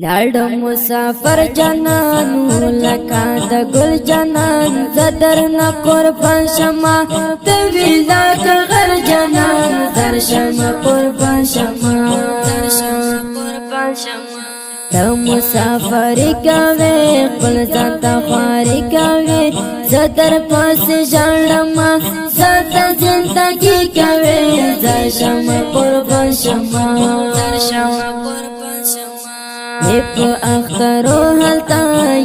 لاړ مسافر جانانو لکه د ګل جانان زدر نه قربان شمه طویل دا غر جانان درشم قربان شمه د مسافر کوي خپل ځان ته خواري کوي زدر پاس ژړم زده زندگی کوي درشم قربان شمه یہ پا اخترو حلتا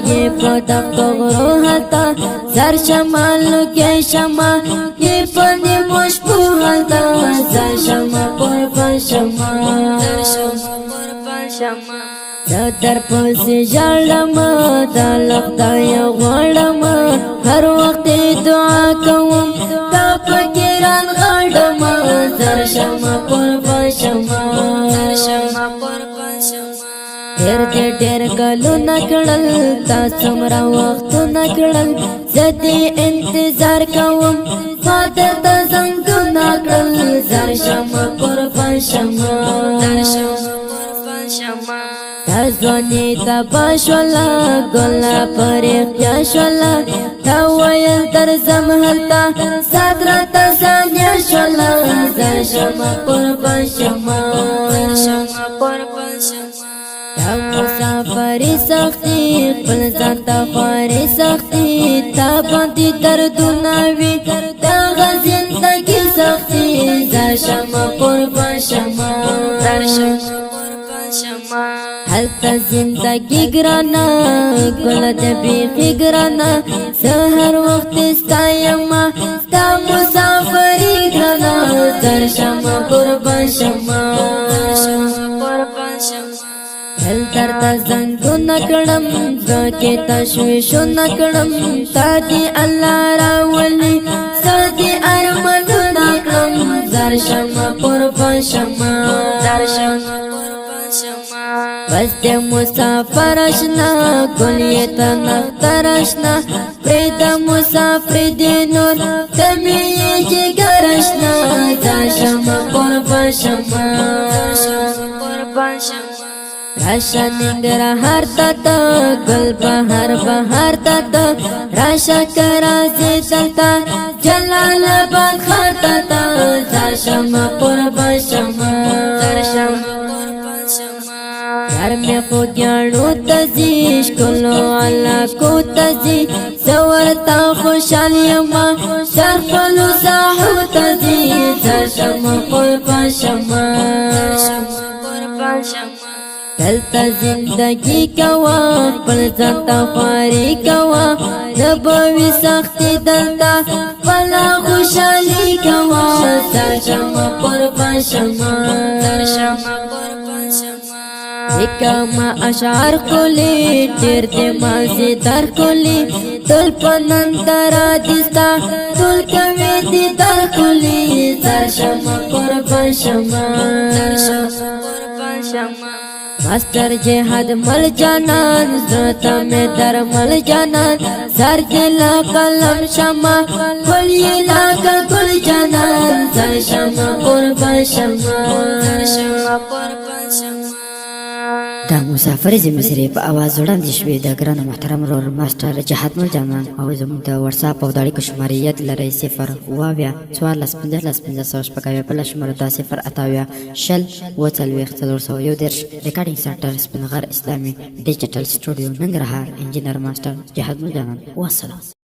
یہ پا دفتغرو حلتا زر شمالو کے شما یہ پا نیموش پو حلتا زر شما قربان شما در پاسی جالم دا لختا یا غالم ہر وقت دعا کوم تا پکران غالم زر شما قربان شما ډېر کلو نکړل تا څومره وخت نکړل زدي انتظار کوم فاتر ته زنګ نکړل زر شمه قربان شمه تا ځواني تا بشولا ګلا پر اختیا شولا تا ویل درځم هلته ساتره ته ځانیا شولا زر شمه قربان شمه تا مسافری سختی خپل ځان ته خواري سختی تا باندې دردونه وي دغه زندګي سختی زه شمه قربان شمه هلته زندګي ګرانه ګل د بیخي ګرانه زه هر وخت ستا یمه ستا مسافري ګرانه در شمه قربان شمه دل درد زنګو نکړم زکه تشویشو نکړم تا دی الله راولي سدي ارمانو نکړم زر شمه قربان شمه بس د مسافر اشنا ګلې ته نختر اشنا پرې د مسافر دی نور تمې جګر اشنا زر شمه قربان شمه راشا ننګرهار ته ګل بهار ته راشا کرازي دلته جلال آباد ښار ته زر شمه قربان شمه یار مې خو دیاړو ته ځي ښکلو علاقو ته ځي زه ورته خوشحال یمه در خپلو ساحو ته ځي زر شمه قربان شمه دلتا زندگی کوا خپل ځان ته خواري کوا نبوي سختي دلتا فلا خوشالي کوا زر شمه قربان شمه کما اشعار کولی ډېر د مازی در کولی تل پنندر دستا تل کوي دي در کولی زر شمه قربان شمه مستر جهاد مل جانان زتا میں در مل جانان سر جلا قلم شما کلی لاکا کل جانان زر شما قربان شما دا مسافر زموږ سره په आवाज وړاندې شوې د ګران محترم رور ماستر جهاد مل جانان او زموږ د واتس اپ او د اړیکو شمارې یاد لرئ 0 واویا 1415 په شماره 0 اتاویا شل وڅلوي 411 ریکارډینګ سنټر سپنغر اسلامي ډیجیټل سټوډیو ننګرهار انجینر ماستر جهاد مل جانان والسلام